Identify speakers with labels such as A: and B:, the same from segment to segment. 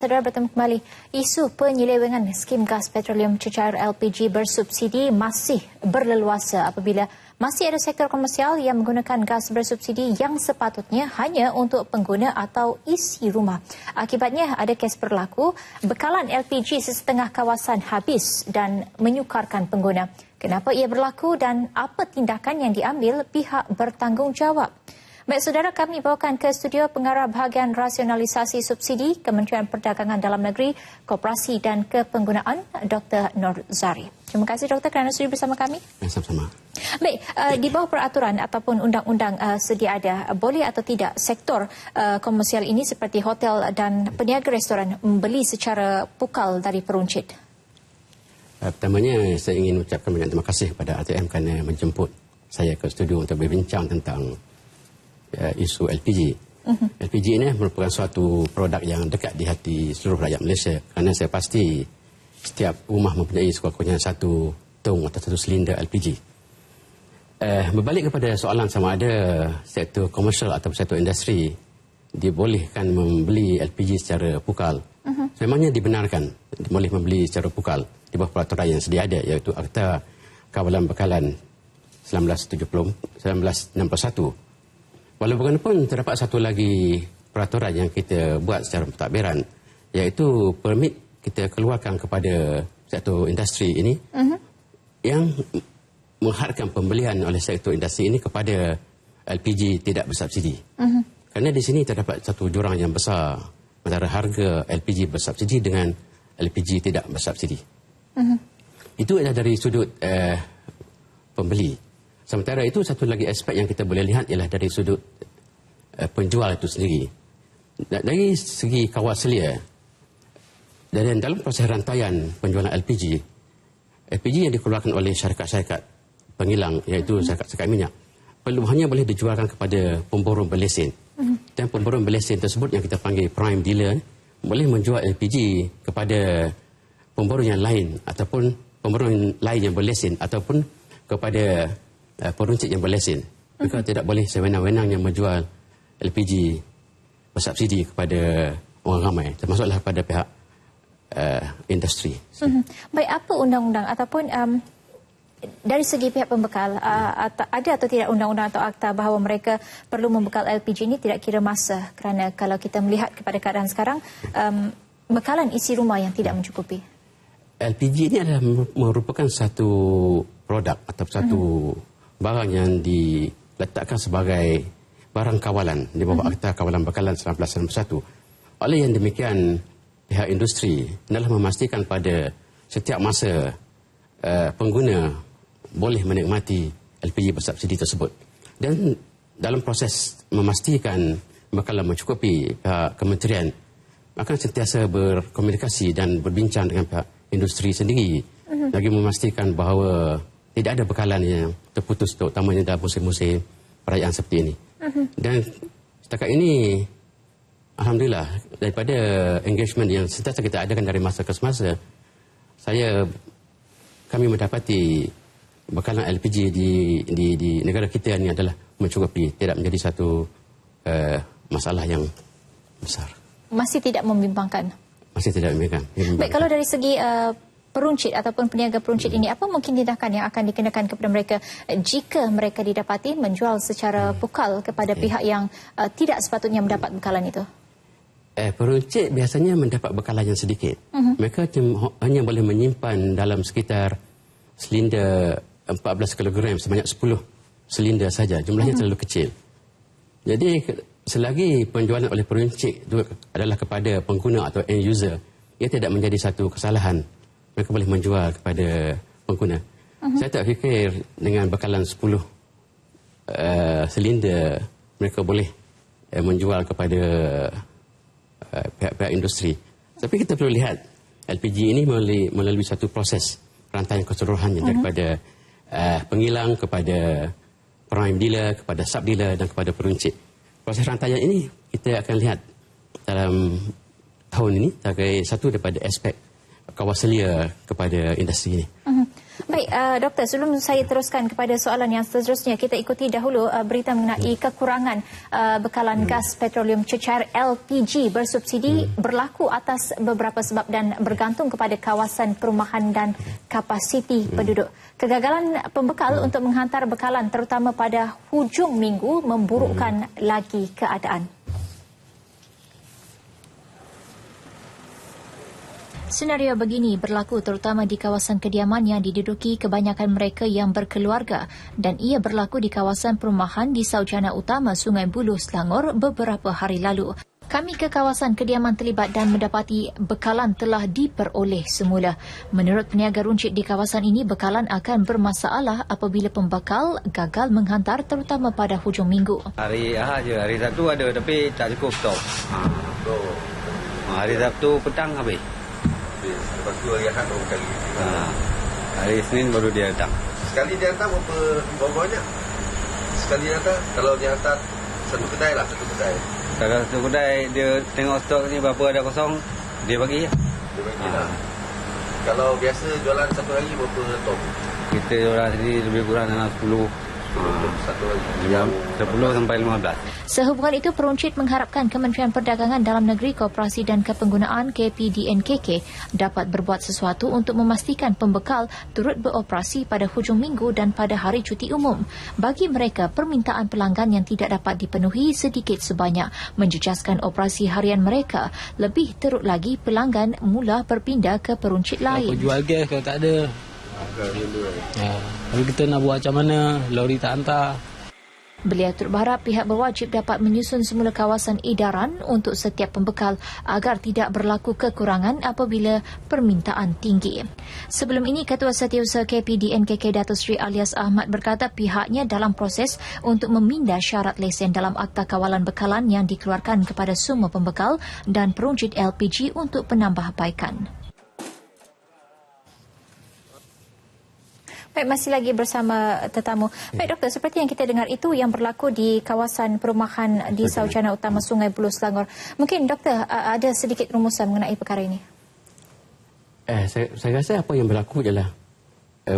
A: Saudara, bertemu kembali. Isu penyelewengan skim gas petroleum cecair LPG bersubsidi masih berleluasa apabila masih ada sektor komersial yang menggunakan gas bersubsidi yang sepatutnya hanya untuk pengguna atau isi rumah. Akibatnya ada kes berlaku, bekalan LPG sesetengah kawasan habis dan menyukarkan pengguna. Kenapa ia berlaku dan apa tindakan yang diambil pihak bertanggungjawab? Baik, saudara, kami bawakan ke studio pengarah bahagian rasionalisasi subsidi Kementerian Perdagangan Dalam Negeri, Koperasi dan Kepenggunaan, Dr. Nur Zari. Terima kasih, Doktor, kerana sudi bersama kami.
B: Sama-sama.
A: Baik, di bawah peraturan ataupun undang-undang sedia ada, boleh atau tidak sektor komersial ini seperti hotel dan peniaga restoran membeli secara pukal dari peruncit?
B: Pertamanya, saya ingin ucapkan banyak terima kasih kepada ATM kerana menjemput saya ke studio untuk berbincang tentang isu LPG. LPG ini merupakan suatu produk yang dekat di hati seluruh rakyat Malaysia kerana saya pasti setiap rumah mempunyai sekurang-kurangnya satu tong atau satu silinder LPG. Berbalik kepada soalan sama ada sektor komersial atau sektor industri dibolehkan membeli LPG secara pukal. Memangnya dibenarkan boleh membeli secara pukal di bawah peraturan yang sedia ada, iaitu Akta Kawalan Bekalan 1961. Walaupun terdapat satu lagi peraturan yang kita buat secara pentadbiran, iaitu permit kita keluarkan kepada sektor industri ini yang menghadkan pembelian oleh sektor industri ini kepada LPG tidak bersubsidi. Kerana di sini terdapat satu jurang yang besar antara harga LPG bersubsidi dengan LPG tidak bersubsidi. Itu adalah dari sudut pembeli. Sementara itu, satu lagi aspek yang kita boleh lihat ialah dari sudut penjual itu sendiri. Dari segi kawal selia, dan dalam proses rantaian penjualan LPG yang dikeluarkan oleh syarikat-syarikat pengilang, iaitu syarikat minyak, hanya boleh dijualkan kepada pemborong berlesen. Dan pemborong berlesen tersebut yang kita panggil prime dealer, boleh menjual LPG kepada pemborong yang lain ataupun pemborong lain yang berlesen ataupun kepada peruncit yang berlesen. Mereka tidak boleh sewenang-wenangnya menjual LPG bersubsidi kepada orang ramai, termasuklah pada pihak industri.
A: Baik, apa undang-undang ataupun dari segi pihak pembekal, ada atau tidak undang-undang atau akta bahawa mereka perlu membekal LPG ini tidak kira masa? Kerana kalau kita melihat kepada keadaan sekarang, bekalan isi rumah yang tidak mencukupi.
B: LPG ini adalah merupakan satu produk atau satu barang yang diletakkan sebagai barang kawalan di bawah Akta Kawalan Bekalan 1961. Oleh yang demikian, pihak industri adalah memastikan pada setiap masa pengguna boleh menikmati LPG bersubsidi tersebut. Dan dalam proses memastikan bekalan mencukupi, pihak kementerian akan sentiasa berkomunikasi dan berbincang dengan pihak industri sendiri bagi memastikan bahawa tidak ada bekalan yang terputus, terutamanya dalam musim-musim perayaan seperti ini. Dan setakat ini, alhamdulillah, daripada engagement yang sentiasa kita adakan dari masa ke semasa, kami mendapati bekalan LPG di negara kita ini adalah mencukupi, tidak menjadi satu masalah yang besar.
A: Masih tidak membimbangkan?
B: Masih tidak membimbangkan.
A: Baik, kalau dari segi peruncit ataupun peniaga peruncit ini, apa mungkin tindakan yang akan dikenakan kepada mereka jika mereka didapati menjual secara pukal kepada pihak yang tidak sepatutnya mendapat bekalan itu?
B: Peruncit biasanya mendapat bekalan yang sedikit. Mereka hanya boleh menyimpan dalam sekitar silinder 14 kg sebanyak 10 silinder saja. Jumlahnya terlalu kecil. Jadi selagi penjualan oleh peruncit itu adalah kepada pengguna atau end user, ia tidak menjadi satu kesalahan. Mereka boleh menjual kepada pengguna. Saya tak fikir dengan bekalan 10 silinder mereka boleh menjual kepada pihak-pihak industri. Tapi kita perlu lihat LPG ini melalui satu proses rantaian keseluruhannya daripada pengilang kepada prime dealer, kepada sub dealer dan kepada peruncit. Proses rantaian ini kita akan lihat dalam tahun ini sebagai satu daripada aspek kawaselia kepada industri ini.
A: Baik, Doktor, sebelum saya teruskan kepada soalan yang seterusnya, kita ikuti dahulu berita mengenai kekurangan bekalan gas petroleum cecair LPG bersubsidi berlaku atas beberapa sebab dan bergantung kepada kawasan perumahan dan kapasiti penduduk. Kegagalan pembekal untuk menghantar bekalan terutama pada hujung minggu memburukkan lagi keadaan. Senario begini berlaku terutama di kawasan kediaman yang diduduki kebanyakan mereka yang berkeluarga dan ia berlaku di kawasan perumahan di Saujana Utama Sungai Buloh, Selangor beberapa hari lalu. Kami ke kawasan kediaman terlibat dan mendapati bekalan telah diperoleh semula. Menurut peniaga runcit di kawasan ini, bekalan akan bermasalah apabila pembekal gagal menghantar terutama pada hujung minggu.
C: Hari Ahad je, hari Sabtu ada tapi tak cukup stok. Hari Sabtu petang habis.
D: Lepas tu hari Ahad baru kali.
C: Hari Senin baru dia datang.
D: Sekali dia hantar berapa banyak? Sekali dia hantar, kalau dia hantar satu kedai.
C: Kalau satu kedai dia tengok stok ni berapa ada kosong, dia bagi.
D: Dia bagi lah. Kalau biasa jualan satu hari berapa ton?
C: Kita jualan sini lebih kurang dalam 10
D: satu hari.
C: 10 sampai 15.
A: Sehubungan itu, peruncit mengharapkan Kementerian Perdagangan Dalam Negeri, Koperasi dan Kepenggunaan KPDNKK dapat berbuat sesuatu untuk memastikan pembekal turut beroperasi pada hujung minggu dan pada hari cuti umum. Bagi mereka, permintaan pelanggan yang tidak dapat dipenuhi sedikit sebanyak menjejaskan operasi harian mereka. Lebih teruk lagi, pelanggan mula berpindah ke peruncit lain.
E: Apa jual gas kalau tak ada? Kalau kita nak buat macam mana, lori tak hantar.
A: Beliau turut berharap pihak berwajib dapat menyusun semula kawasan edaran untuk setiap pembekal agar tidak berlaku kekurangan apabila permintaan tinggi. Sebelum ini, Ketua Setiausaha KPDNKK Datuk Seri Alias Ahmad berkata pihaknya dalam proses untuk meminda syarat lesen dalam Akta Kawalan Bekalan yang dikeluarkan kepada semua pembekal dan peruncit LPG untuk penambahbaikan. Baik, masih lagi bersama tetamu. Baik, Doktor, seperti yang kita dengar itu yang berlaku di kawasan perumahan di Saujana Utama Sungai Buloh, Selangor. Mungkin Doktor ada sedikit rumusan mengenai perkara ini?
B: Saya rasa apa yang berlaku ialah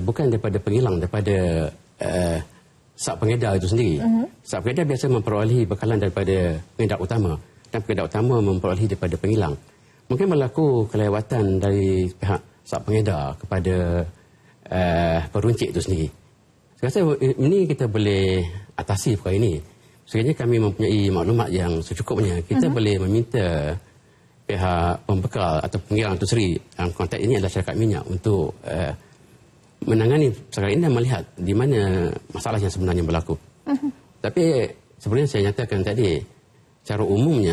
B: bukan daripada penghilang, daripada sub pengedar itu sendiri. Sub pengedar biasa memperolehi bekalan daripada pengedar utama dan pengedar utama memperolehi daripada penghilang. Mungkin berlaku kelewatan dari pihak sub pengedar kepada peruncit itu sendiri. Saya rasa ini kita boleh atasi perkara ini. Sekiranya kami mempunyai maklumat yang secukupnya, kita boleh meminta pihak pembekal atau pengirang itu sendiri, dalam konteks ini adalah syarikat minyak, untuk menangani perkara ini dan melihat di mana masalah yang sebenarnya berlaku. Tapi sebenarnya saya nyatakan tadi, secara umumnya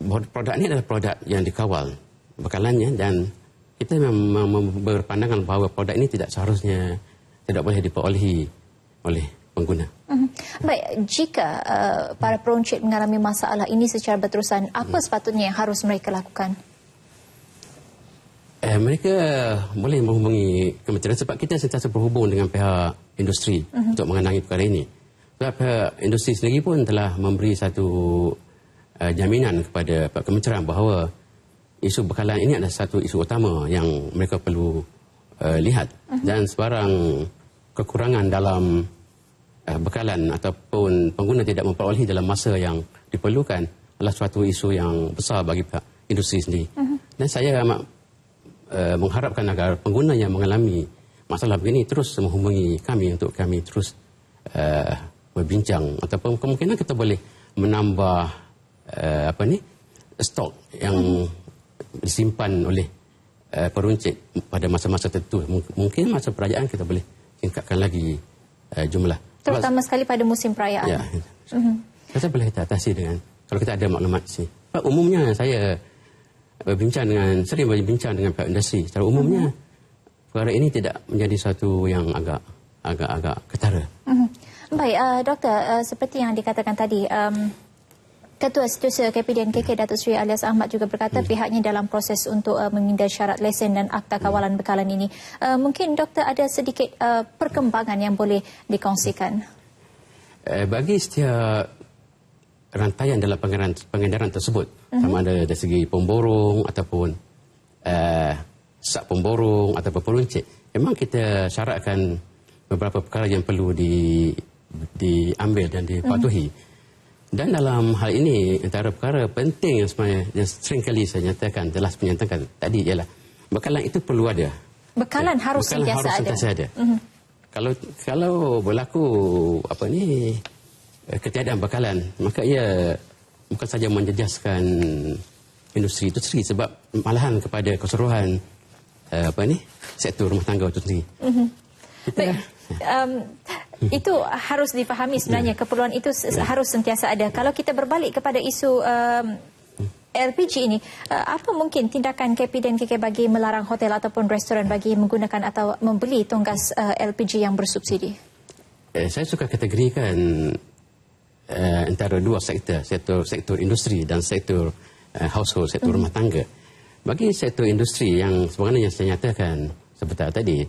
B: produk ini adalah produk yang dikawal bekalannya, dan kita memang berpandangan bahawa produk ini tidak seharusnya tidak boleh diperolehi oleh pengguna.
A: Baik, jika para peruncit mengalami masalah ini secara berterusan, apa sepatutnya yang harus mereka lakukan?
B: Mereka boleh menghubungi kementerian, sebab kita sentiasa berhubung dengan pihak industri untuk mengenangi perkara ini. Sebab pihak industri sendiri pun telah memberi satu jaminan kepada pihak kementerian bahawa isu bekalan ini adalah satu isu utama yang mereka perlu lihat, dan sebarang kekurangan dalam bekalan ataupun pengguna tidak memperolehi dalam masa yang diperlukan adalah suatu isu yang besar bagi pihak industri sendiri. Dan saya amat mengharapkan agar pengguna yang mengalami masalah begini terus menghubungi kami untuk kami terus berbincang, ataupun kemungkinan kita boleh menambah stok yang disimpan oleh peruncit pada masa-masa tertentu. Mungkin masa perayaan kita boleh tingkatkan lagi jumlah.
A: Terutama sekali pada musim perayaan.
B: Ya. Saya boleh kita atasi dengan, kalau kita ada maklumat di sini. Umumnya saya sering berbincang dengan pihak industri. Secara umumnya perkara ini tidak menjadi satu yang agak ketara.
A: Baik, Doktor, seperti yang dikatakan tadi, Ketua Setiausaha KPDNKK Datuk Seri Alias Ahmad juga berkata pihaknya dalam proses untuk meminda syarat lesen dan Akta Kawalan Bekalan ini. Mungkin Doktor ada sedikit perkembangan yang boleh dikongsikan?
B: Bagi setiap rantaian dalam pengedaran tersebut, sama ada dari segi pemborong ataupun sak pemborong atau peruncit, memang kita syaratkan beberapa perkara yang perlu diambil dan dipatuhi. Dan dalam hal ini, antara perkara penting yang sebenarnya yang seringkali saya nyatakan, telah menyatakan tadi ialah bekalan itu perlu ada.
A: Bekalan harus sentiasa ada. Kalau
B: berlaku ketiadaan bekalan, maka ia bukan saja menjejaskan industri itu sendiri, sebab malahan kepada keseluruhan sektor rumah tangga itu sendiri.
A: Baik. Itu harus difahami sebenarnya, keperluan itu harus sentiasa ada. Kalau kita berbalik kepada isu LPG ini, apa mungkin tindakan KP dan KK bagi melarang hotel ataupun restoran bagi menggunakan atau membeli tonggas LPG yang bersubsidi?
B: Saya suka kategorikan antara dua sektor industri dan sektor household, sektor rumah tangga. Bagi sektor industri yang sebenarnya saya nyatakan sebentar tadi,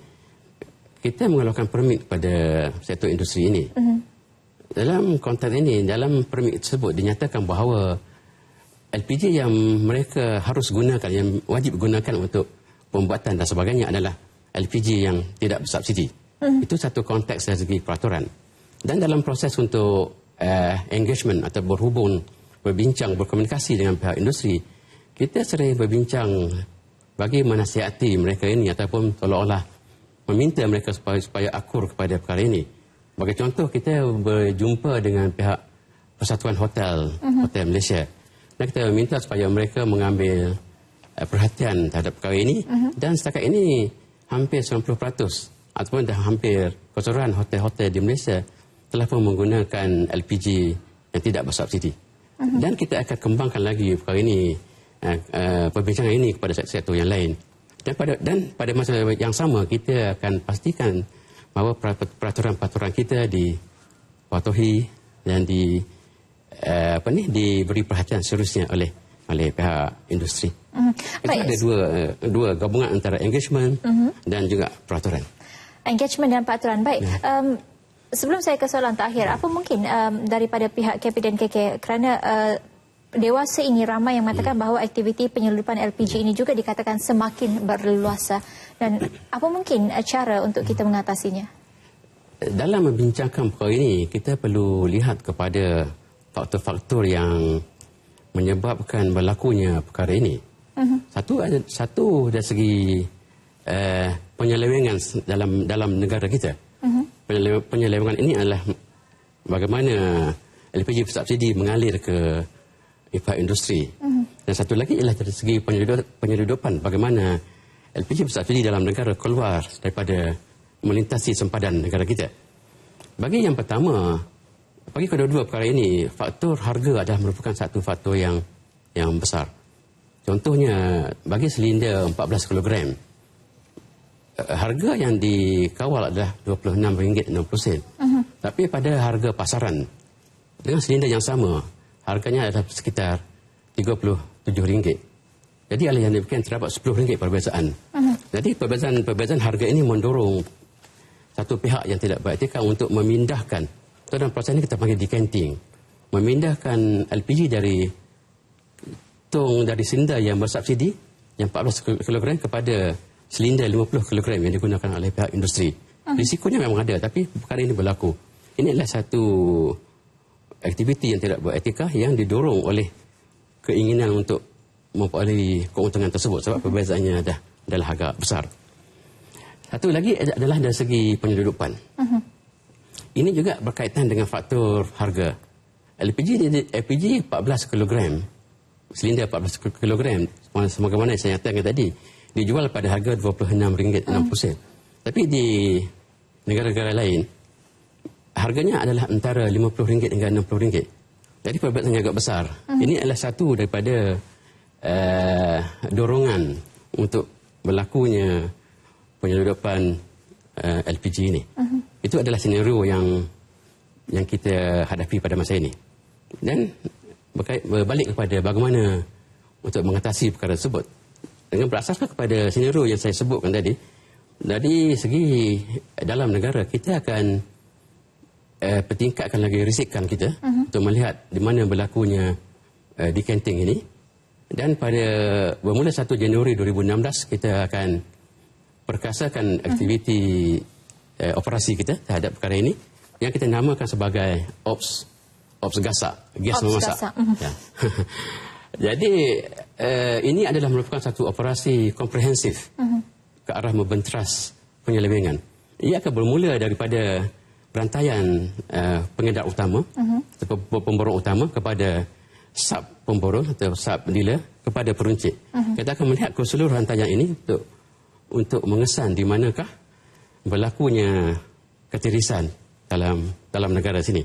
B: kita mengeluarkan permit pada sektor industri ini. Dalam konteks ini, dalam permit tersebut dinyatakan bahawa LPG yang mereka harus gunakan, yang wajib gunakan untuk pembuatan dan sebagainya adalah LPG yang tidak bersubsidi. Itu satu konteks dari segi peraturan. Dan dalam proses untuk engagement atau berbincang, berkomunikasi dengan pihak industri, kita sering berbincang bagi menasihati mereka ini ataupun seolah-olah meminta mereka supaya akur kepada perkara ini. Bagi contoh, kita berjumpa dengan pihak Persatuan Hotel Malaysia, dan kita meminta supaya mereka mengambil perhatian terhadap perkara ini, dan setakat ini hampir 90% ataupun dah hampir keseluruhan hotel-hotel di Malaysia telah pun menggunakan LPG yang tidak bersubsidi. Dan kita akan kembangkan lagi perkara ini, perbincangan ini kepada sektor yang lain. Dan pada masa yang sama, kita akan pastikan bahawa peraturan-peraturan kita dipatuhi dan diberi perhatian seriusnya oleh pihak industri. Itu ada dua gabungan antara engagement dan juga peraturan.
A: Engagement dan peraturan. Baik. Sebelum saya ke soalan terakhir, apa mungkin daripada pihak KP dan KK, kerana dewasa ini ramai yang mengatakan bahawa aktiviti penyelundupan LPG ini juga dikatakan semakin berleluasa, dan apa mungkin cara untuk kita mengatasinya?
B: Dalam membincangkan perkara ini, kita perlu lihat kepada faktor-faktor yang menyebabkan berlakunya perkara ini. Satu dari segi penyelewengan dalam negara kita. Penyelewengan ini adalah bagaimana LPG bersubsidi mengalir ke pihak industri. Dan satu lagi ialah dari segi penyeludupan, bagaimana LPG bersubsidi dalam negara keluar daripada melintasi sempadan negara kita. Bagi yang pertama, bagi kedua-dua perkara ini, faktor harga adalah merupakan satu faktor yang besar. Contohnya, bagi silinder 14 kg, harga yang dikawal adalah RM26.60. Tapi pada harga pasaran, dengan silinder yang sama, harganya adalah sekitar RM37. Jadi oleh yang demikian terdapat RM10 perbezaan. Jadi perbezaan harga ini mendorong satu pihak yang tidak beretika untuk memindahkan, dalam proses ini kita panggil decanting, memindahkan LPG dari silinder yang bersubsidi yang 14 kg kepada silinder 50 kg yang digunakan oleh pihak industri. Risikonya memang ada, tapi perkara ini berlaku. Ini adalah satu aktiviti yang tidak beretika yang didorong oleh keinginan untuk memperoleh keuntungan tersebut, sebab perbezaannya adalah agak besar. Satu lagi adalah dari segi penyeludupan. Ini juga berkaitan dengan faktor harga. LPG 14 kg, silinder 14 kg, sebagaimana saya nyatakan tadi, dijual pada harga RM26.60. Tapi di negara-negara lain, harganya adalah antara RM50 hingga RM60. Jadi perbezaannya agak besar. Ini adalah satu daripada dorongan untuk berlakunya penyeludupan LPG ini. Itu adalah senario yang kita hadapi pada masa ini. Dan berbalik kepada bagaimana untuk mengatasi perkara tersebut, dengan berasaskan kepada senario yang saya sebutkan tadi, dari segi dalam negara, kita akan pertingkatkan lagi risikan kita untuk melihat di mana berlakunya decanting ini. Dan bermula 1 Januari 2016 kita akan perkasakan aktiviti operasi kita terhadap perkara ini yang kita namakan sebagai Ops Gasak, gas memasak. Ya. Jadi ini adalah merupakan satu operasi komprehensif ke arah membenteras penyelewengan. Ia akan bermula daripada rantaian pengedar utama, pemborong utama kepada sub pemborong atau sub dealer kepada peruncit. Kita akan melihat keseluruhan rantaian ini untuk mengesan di manakah berlakunya ketirisan dalam negara sini.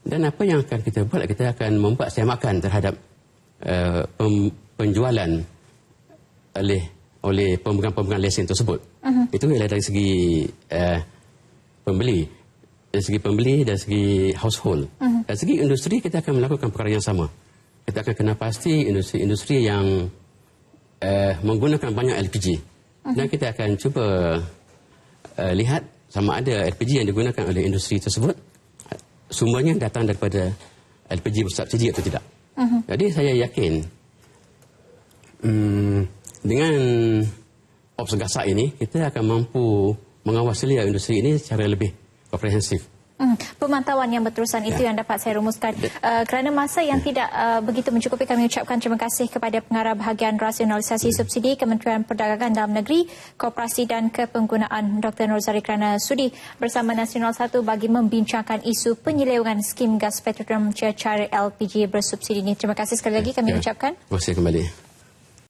B: Dan apa yang akan kita buat, kita akan membuat semakan terhadap penjualan oleh pemegang-pemegang lesen tersebut. Itu ialah dari segi pembeli, dari segi household. Dari segi industri kita akan melakukan perkara yang sama. Kita akan kena pasti industri-industri yang menggunakan banyak LPG. Dan kita akan cuba lihat sama ada LPG yang digunakan oleh industri tersebut sumbernya datang daripada LPG bersubsidi atau tidak. Jadi saya yakin dengan Ops Gasak ini kita akan mampu mengawasi industri ini secara lebih komprehensif.
A: Pemantauan yang berterusan itu yang dapat saya rumuskan. Kerana masa yang tidak begitu mencukupi, kami ucapkan terima kasih kepada Pengarah Bahagian Rasionalisasi Subsidi Kementerian Perdagangan Dalam Negeri, Koperasi dan Kepenggunaan Dr. Nurzairi kerana sudi bersama Nasional 1 bagi membincangkan isu penyelewengan skim gas petroleum cecair LPG bersubsidi ini. Terima kasih sekali lagi kami ucapkan.
B: Terima kasih kembali.